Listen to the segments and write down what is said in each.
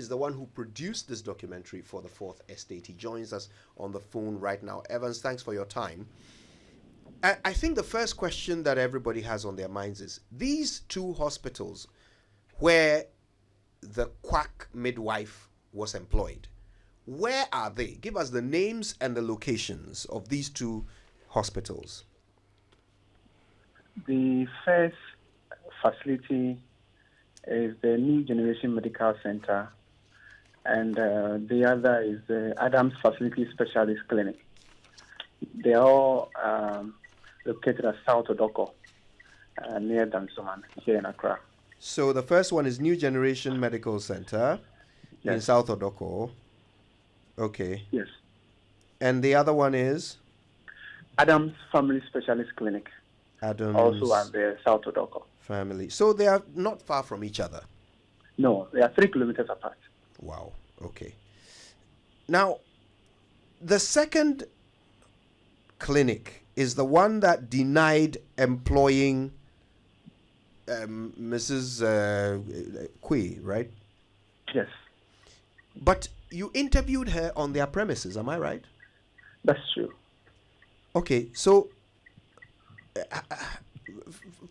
is the one who produced this documentary for the Fourth Estate. He joins us on the phone right now. Evans, thanks for your time. I think the first question that everybody has on their minds is, these two hospitals where the Quack Midwife was employed, where are they? Give us the names and the locations of these two hospitals. The first facility is the New Generation Medical Center, and the other is the Adams Facility Specialist Clinic. They are all located at South Odoko, near Dansoman, here in Accra. So the first one is New Generation Medical Center in South Odoko. Okay. Yes. And the other one is? Adams Family Specialist Clinic. Adams. Also at the South Odoko. Family. So they are not far from each other? No, they are 3 kilometers apart. Wow. Okay. Now, the second clinic is the one that denied employing Mrs. Quay, right? Yes. But you interviewed her on their premises, am I right? That's true. Okay, so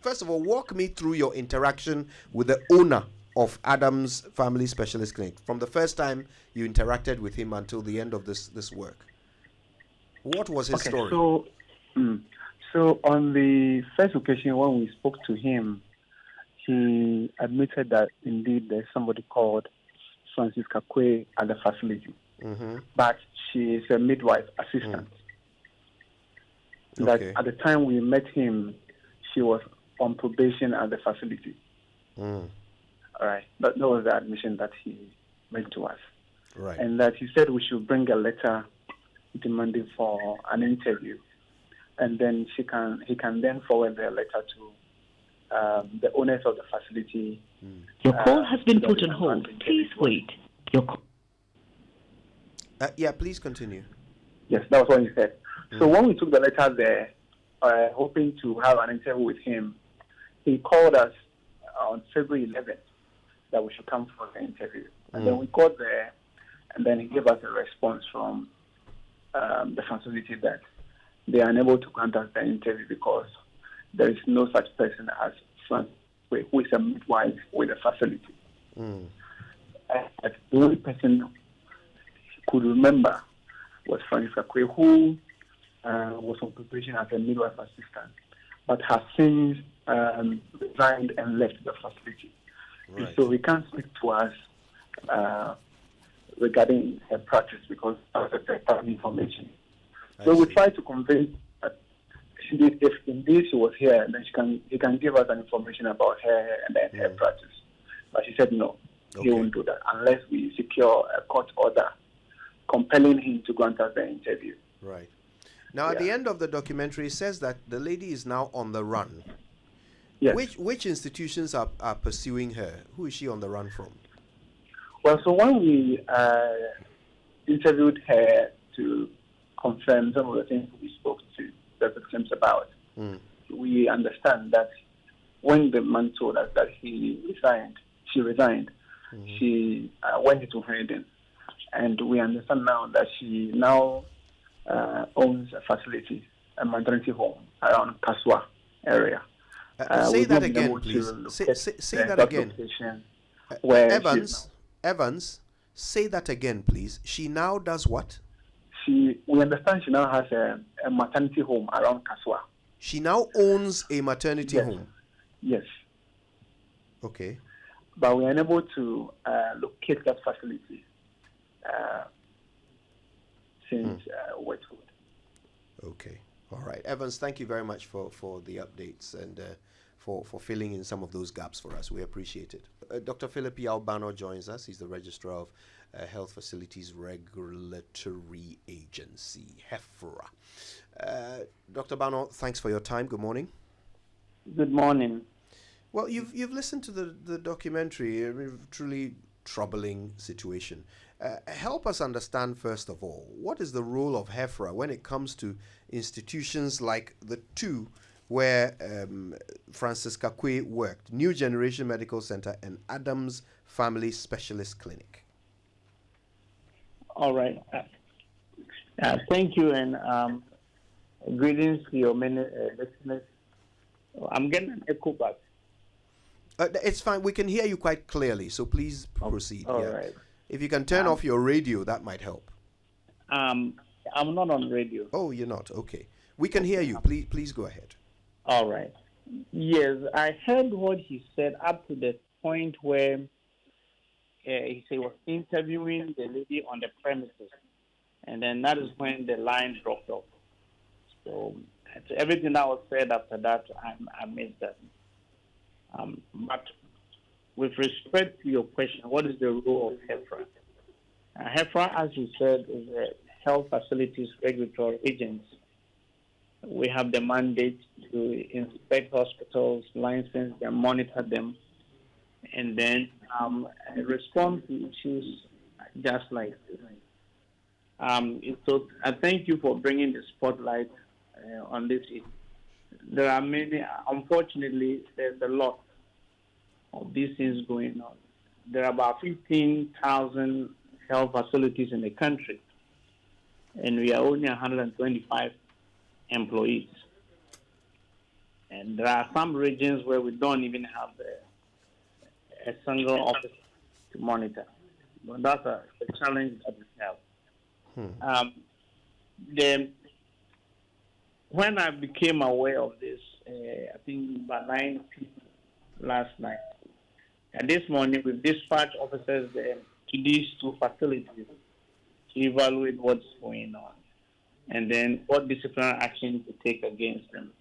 first of all, walk me through your interaction with the owner of Adams Family Specialist Clinic, from the first time you interacted with him until the end of this work. What was his story? So on the first occasion when we spoke to him, he admitted that indeed there's somebody called Francisca Quay at the facility, but she is a midwife assistant. That at the time we met him, she was on probation at the facility. All right, that was the admission that he made to us. Right. And that he said we should bring a letter demanding for an interview, and then he can then forward the letter to the owners of the facility. Your call has been put on hold. Please wait. Yeah, please continue. Yes, that was what he said. So when we took the letter there, hoping to have an interview with him, he called us on February 11th that we should come for the interview. And then we got there, and then he gave us a response from the facility that they are unable to grant us the interview because there is no such person as Francis, who is a midwife with the facility. The only person he could remember was Francisca Quay, who was on probation as a midwife assistant, but has since resigned and left the facility. Right. So he can't speak to us regarding her practice because of the third-party information. So we try to convey that if indeed she was here, then he can give us an information about her and then her practice. But she said no, he won't do that unless we secure a court order compelling him to grant us the interview. Right. Now, at the end of the documentary, it says that the lady is now on the run. Yes. Which institutions are pursuing her? Who is she on the run from? Well, so when we interviewed her to confirm some of the things we spoke to the victims about, we understand that when the man told us that she resigned, she went into hiding. And we understand now that she now owns a facility, a maternity home around Kaswa area. Say that again, please. Say that again. Evans, say that again, please. She now does what? We understand she now has a maternity home around Kaswa. She now owns a maternity home? Yes. Okay. But we are unable to locate that facility since Westwood. Okay. All right. Evans, thank you very much for the updates and for filling in some of those gaps for us. We appreciate it. Dr. Philip Yaw Bannor joins us. He's the Registrar of Health Facilities Regulatory Agency, HeFRA. Dr. Bannor, thanks for your time. Good morning. Good morning. Well, you've listened to the documentary, a truly troubling situation. Help us understand, first of all, what is the role of HeFRA when it comes to institutions like the two where Francisca Quay worked, New Generation Medical Center and Adams Family Specialist Clinic? All right. Thank you, and greetings to your many listeners. I'm getting an echo back. It's fine. We can hear you quite clearly, so please proceed. All right. If you can turn off your radio, that might help. I'm not on radio. Oh, you're not? Okay. We can hear you. Please go ahead. All right. Yes, I heard what he said up to the point where he said he was interviewing the lady on the premises. And then that is when the line dropped off. So everything that was said after that, I missed that. But with respect to your question, what is the role of HeFRA? HeFRA, as you said, is a health facilities regulatory agency. We have the mandate to inspect hospitals, license them, monitor them, and then respond to issues just like this. So I thank you for bringing the spotlight on this issue. There are many, unfortunately, there's a lot of these things going on. There are about 15,000 health facilities in the country, and we are only 125 employees. And there are some regions where we don't even have a single office to monitor. But that's a challenge that we have. When I became aware of this, I think about 9 p.m. last night, and this morning we dispatched officers to these two facilities to evaluate what's going on and then what disciplinary action to take against them.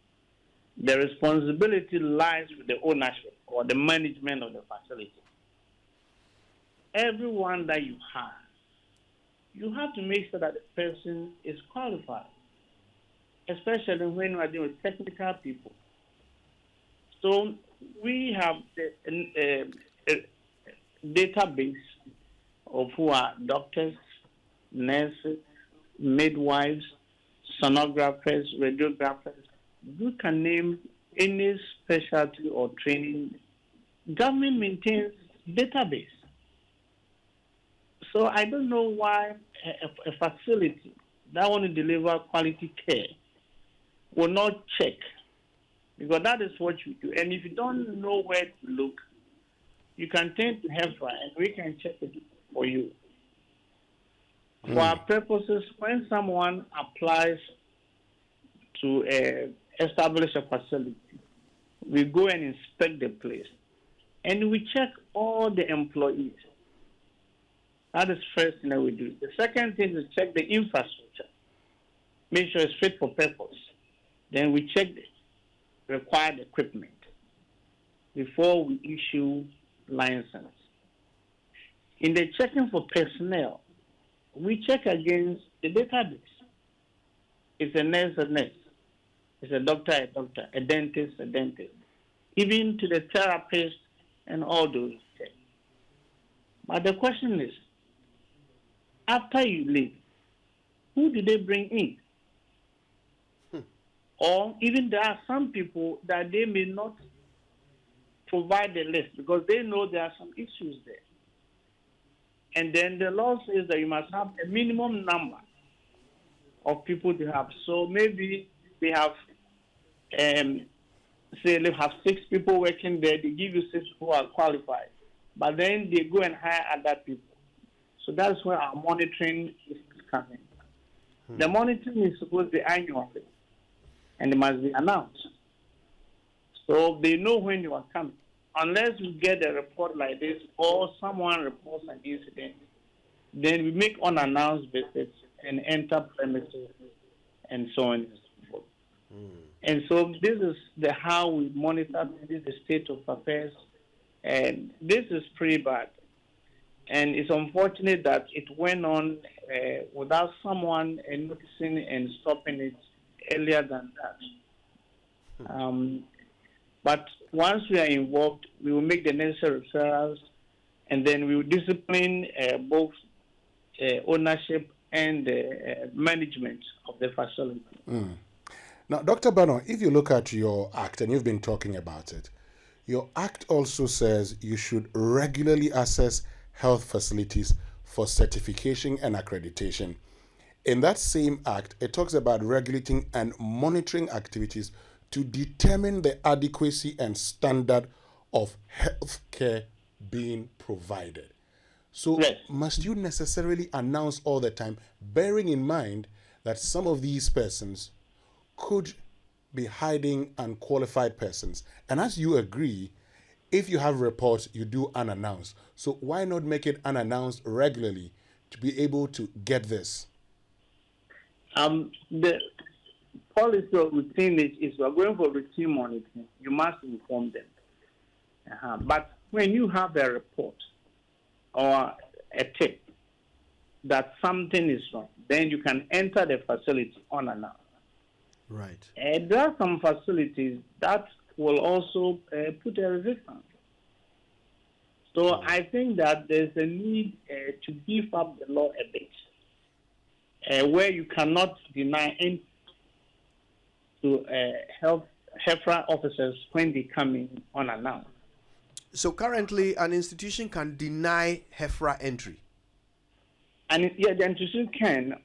The responsibility lies with the ownership or the management of the facility. Everyone that you have to make sure that the person is qualified, especially when we are dealing with technical people. So we have a database of who are doctors, nurses, midwives, sonographers, radiographers. You can name any specialty or training. Government maintains database. So I don't know why a facility that want to deliver quality care will not check, because that is what you do. And if you don't know where to look, you can turn to HeFRA and we can check it for you. For our purposes, when someone applies to establish a facility, we go and inspect the place and we check all the employees. That is the first thing that we do. The second thing is check the infrastructure, make sure it's fit for purpose. Then we check the required equipment before we issue license. In the checking for personnel, we check against the database. It's a nurse, it's a doctor, a dentist, even to the therapist and all those things. But the question is, after you leave, who do they bring in? Or even there are some people that they may not provide the list because they know there are some issues there. And then the law says that you must have a minimum number of people to have. So maybe they have, say they have 6 people working there, they give you 6 who are qualified. But then they go and hire other people. So that's where our monitoring is coming. The monitoring is supposed to be annually, and it must be announced. So they know when you are coming. Unless we get a report like this or someone reports an incident, then we make unannounced visits and enter premises and so on and so forth. And so this is how we monitor the state of affairs. And this is pretty bad. And it's unfortunate that it went on without someone noticing and stopping it earlier than that. But once we are involved, we will make the necessary referrals, and then we will discipline both ownership and management of the facility. Now, Dr. Bannor, if you look at your act, and you've been talking about it, your act also says you should regularly assess health facilities for certification and accreditation. In that same act, it talks about regulating and monitoring activities to determine the adequacy and standard of health care being provided. So Yes. must you necessarily announce all the time, bearing in mind that some of these persons could be hiding unqualified persons? And as you agree, if you have reports, you do unannounced. So why not make it unannounced regularly to be able to get this? The policy of routine is we're going for routine monitoring. You must inform them. But when you have a report or a tip that something is wrong, then you can enter the facility unannounced. Right. There are some facilities that will also put a resistance. So I think that there's a need to beef up the law a bit, where you cannot deny entry to health HeFRA officers when they come in unannounced. So currently, an institution can deny HeFRA entry. And the institution can,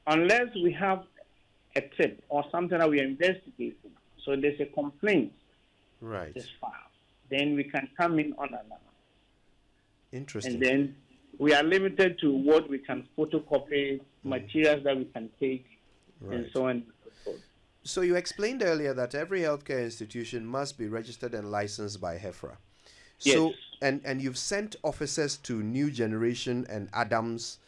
unless we have a tip or something that we are investigating. So there's a complaint. Right. This file. Then we can come in unannounced. Interesting. And then we are limited to what we can photocopy, materials that we can take, and so on and so forth. So you explained earlier that every healthcare institution must be registered and licensed by HeFRA. So, Yes. and you've sent officers to New Generation and Adams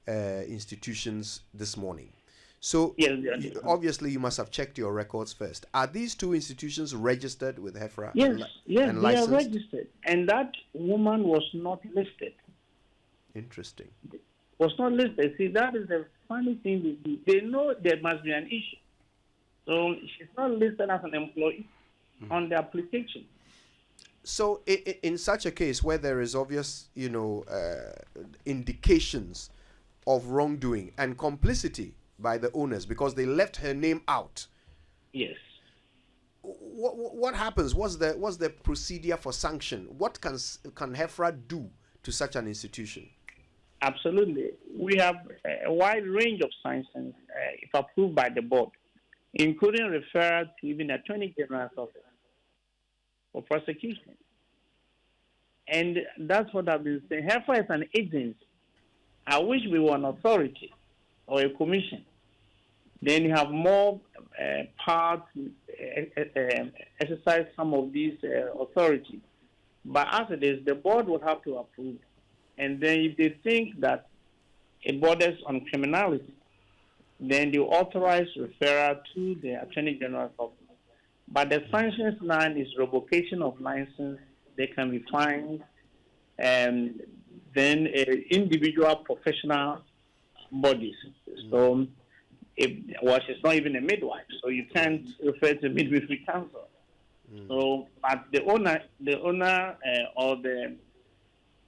institutions this morning. So Yes, obviously you must have checked your records first. Are these two institutions registered with HeFRA? Yes, yes, and they licensed? are registered. And that woman was not listed. Interesting. Was not listed. See, that is the funny thing. They know there must be an issue. So she's not listed as an employee on the application. So in such a case where there is obvious, indications of wrongdoing and complicity by the owners because they left her name out. Yes. What happens? What's the procedure for sanction? What can HeFRA do to such an institution? Absolutely. We have a wide range of sanctions, if approved by the board, including referral to even the Attorney General's office for prosecution. And that's what I've been saying. HeFRA is an agency. I wish we were an authority or a commission. Then you have more power to exercise some of these authorities. But as it is, the board will have to approve. And then if they think that it borders on criminality, then they authorize referral to the Attorney General's office. But the sanctions line is revocation of license. They can be fined. And then individual professional bodies. So, she's not even a midwife, so you can't refer to midwifery council. So, but the owner or the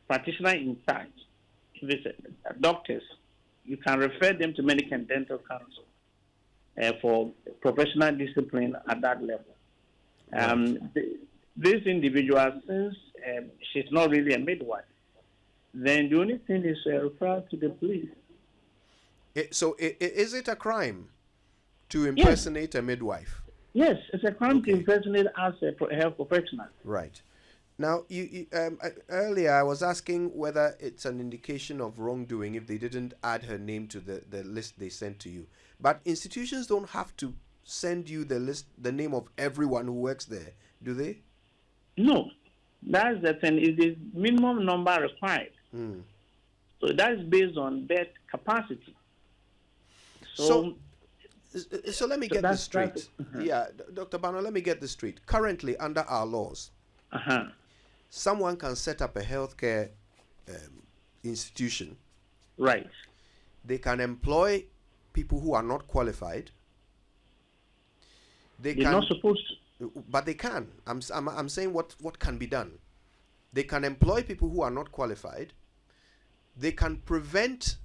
practitioner in charge, if it's doctors, you can refer them to medical and dental council for professional discipline at that level. This individual, since she's not really a midwife, then the only thing is referred to the police. So is it a crime to impersonate a midwife? Yes, it's a crime to impersonate as a health professional. Right. Now, earlier I was asking whether it's an indication of wrongdoing if they didn't add her name to the list they sent to you. But institutions don't have to send you the name of everyone who works there, do they? No. That's the thing. It is minimum number required. So that is based on bed capacity. So let me get this straight. Yeah, Dr. Bannor, let me get this straight. Currently, under our laws, someone can set up a healthcare institution. Right. They can employ people who are not qualified. They're not supposed to. But they can. I'm saying what can be done. They can employ people who are not qualified. They can prevent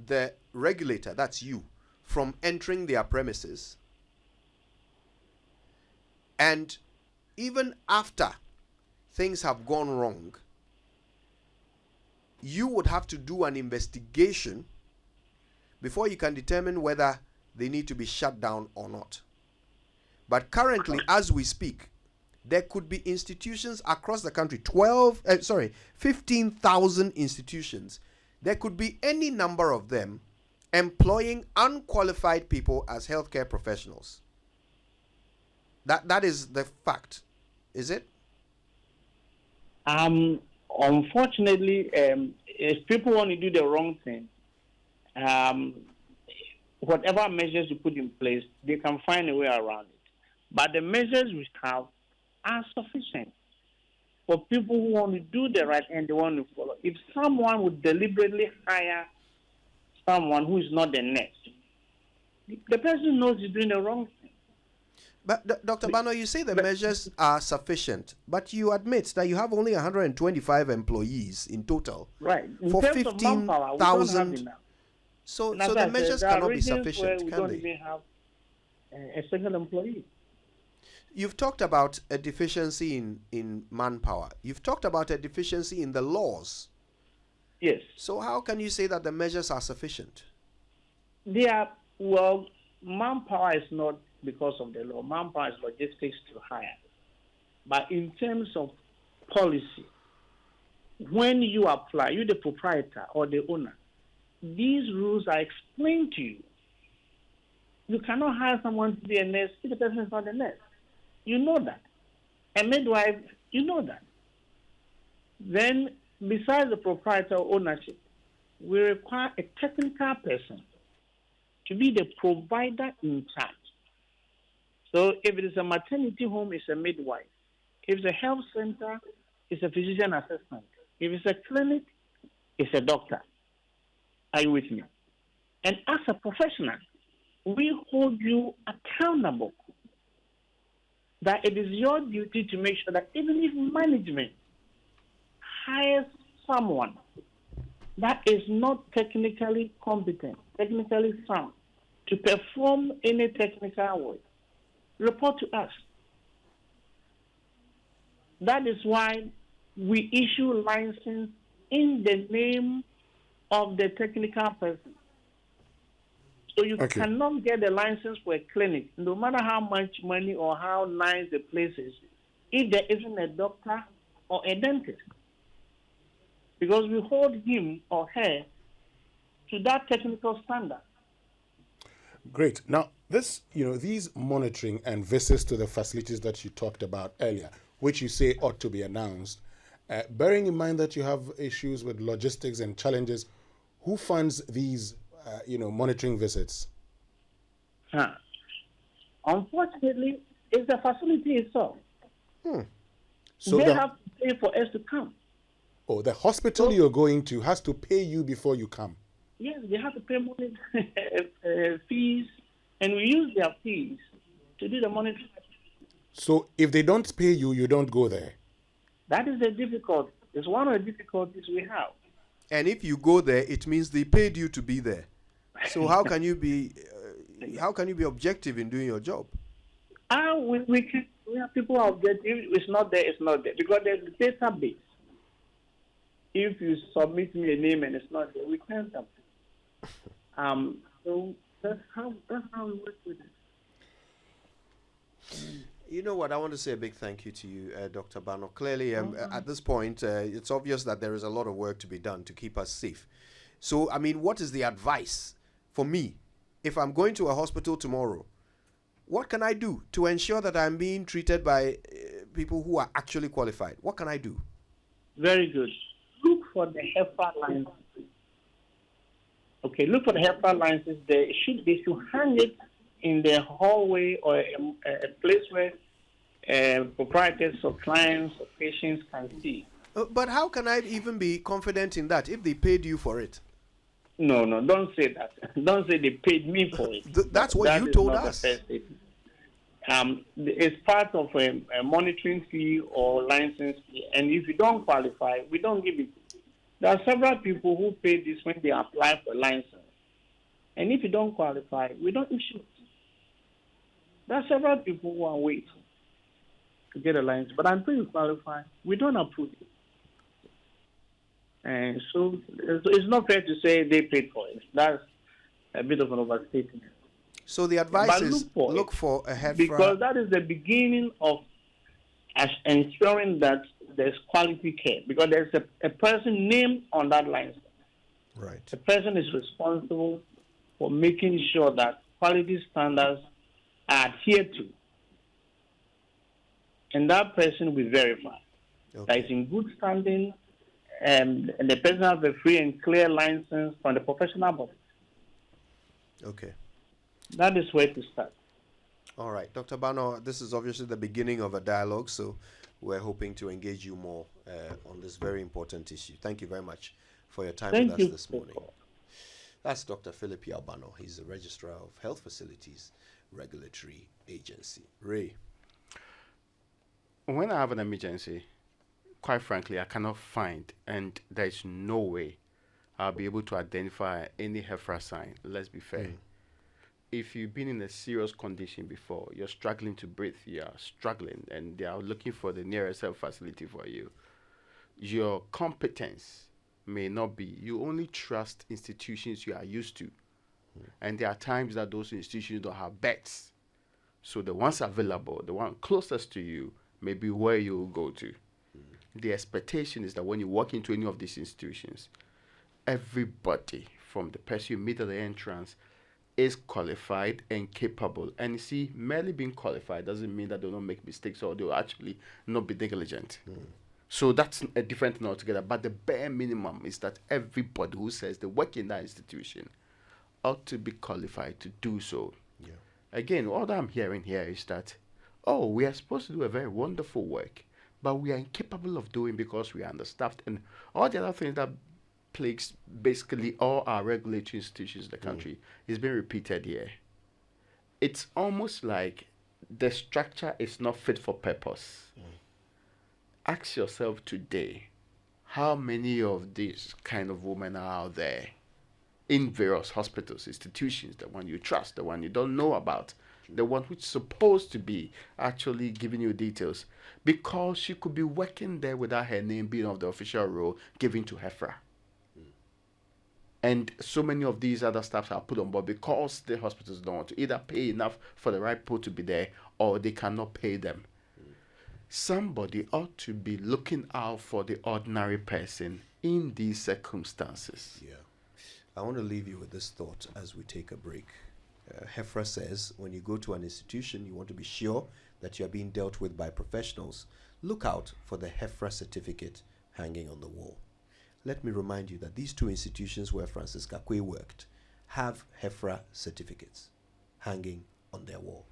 the regulator, that's you, from entering their premises. And even after things have gone wrong, you would have to do an investigation before you can determine whether they need to be shut down or not. But currently, as we speak, there could be institutions across the country, 15,000 institutions. There could be any number of them employing unqualified people as healthcare professionals. That is the fact, is it? Unfortunately, if people want to do the wrong thing, whatever measures you put in place, they can find a way around it. But the measures we have are sufficient for people who want to do the right and they want to follow. If someone would deliberately hire someone who is not the nurse, the person knows he's doing the wrong thing. But Dr. Bannor, you say the measures are sufficient, but you admit that you have only 125 employees in total. Right. In for terms 15,000. So the measures cannot be sufficient, we can don't they? even have a single employee. You've talked about a deficiency in manpower. You've talked about a deficiency in the laws. Yes. So how can you say that the measures are sufficient? Manpower is not because of the law. Manpower is logistics to hire. But in terms of policy, when you apply, you the proprietor or the owner, these rules are explained to you. You cannot hire someone to be a nurse if the person is not a nurse. You know that. A midwife, you know that. Then, besides the proprietor ownership, we require a technical person to be the provider in charge. So if it is a maternity home, it's a midwife. If it's a health center, it's a physician assistant. If it's a clinic, it's a doctor. Are you with me? And as a professional, we hold you accountable that it is your duty to make sure that even if management hires someone that is not technically competent, technically sound, to perform any technical work, report to us. That is why we issue license in the name of the technical person. So you cannot get a license for a clinic, no matter how much money or how nice the place is, if there isn't a doctor or a dentist. Because we hold him or her to that technical standard. Great. Now, these monitoring and visits to the facilities that you talked about earlier, which you say ought to be announced, bearing in mind that you have issues with logistics and challenges, who funds these, monitoring visits? Unfortunately, it's the facility itself. So they have to pay for us to come. Oh, the hospital you're going to has to pay you before you come? Yes, they have to pay money, fees, and we use their fees to do the monitoring. So if they don't pay you, you don't go there? That is the difficulty. It's one of the difficulties we have. And if you go there, it means they paid you to be there. So how can you be objective in doing your job? We have people who are objective. It's not there, it's not there. Because there's a database. If you submit me a name and it's not there, we can't help it. So that's how we work with it. You know what? I want to say a big thank you to you, Dr. Bannor. Clearly, at this point, it's obvious that there is a lot of work to be done to keep us safe. So, what is the advice for me? If I'm going to a hospital tomorrow, what can I do to ensure that I'm being treated by people who are actually qualified? What can I do? Very good. Look for the HeFRA license. Okay, look for the HeFRA license. They should hang it in the hallway or a place where proprietors or clients or patients can see. But how can I even be confident in that if they paid you for it? No, don't say that. Don't say they paid me for it. That's what you told us. It's part of a monitoring fee or license fee, and if you don't qualify, we don't give it. There are several people who pay this when they apply for a license, and if you don't qualify, we don't issue it. There are several people who are waiting to get a license, but until you qualify, we don't approve it. And so it's not fair to say they paid for it. That's a bit of an overstatement. So the advice But is look for a HeFRA. Because that is the beginning of ensuring that there's quality care. Because there's a person named on that license. Right. The person is responsible for making sure that quality standards are adhered to. And that person will be verified. Okay. That is in good standing, and the person has a free and clear license from the professional body. Okay. That is where to start. All right, Dr. Bannor, this is obviously the beginning of a dialogue, so we're hoping to engage you more on this very important issue. Thank you very much for your time with us this morning. That's Dr. Philip Yaw Bannor. He's the Registrar of Health Facilities Regulatory Agency. Ray. When I have an emergency, quite frankly, I cannot find, and there is no way I'll be able to identify any HeFRA sign. Let's be fair. If you've been in a serious condition before, you're struggling to breathe, you're struggling, and they are looking for the nearest health facility for you, your competence may not be. You only trust institutions you are used to. And there are times that those institutions don't have beds. So the ones available, the one closest to you, may be where you will go to. The expectation is that when you walk into any of these institutions, everybody from the person you meet at the entrance is qualified and capable. And you see, merely being qualified doesn't mean that they'll not make mistakes or they'll actually not be negligent. So that's a different thing altogether. But the bare minimum is that everybody who says they work in that institution ought to be qualified to do so. Yeah. Again, all I'm hearing here is that, oh, we are supposed to do a very wonderful work, but we are incapable of doing because we are understaffed, and all the other things that plagues basically all our regulatory institutions in the country is being repeated here. It's almost like the structure is not fit for purpose. Ask yourself today, how many of these kind of women are out there in various hospitals, institutions, the one you trust, the one you don't know about, the one which is supposed to be actually giving you details, because she could be working there without her name being of the official role given to HeFRA. And so many of these other staffs are put on board because the hospitals don't want to either pay enough for the right people to be there, or they cannot pay them. Somebody ought to be looking out for the ordinary person in these circumstances. Yeah. I want to leave you with this thought as we take a break. HeFRA says when you go to an institution, you want to be sure that you are being dealt with by professionals. Look out for the HeFRA certificate hanging on the wall. Let me remind you that these two institutions where Francis Kakwe worked have HeFRA certificates hanging on their wall.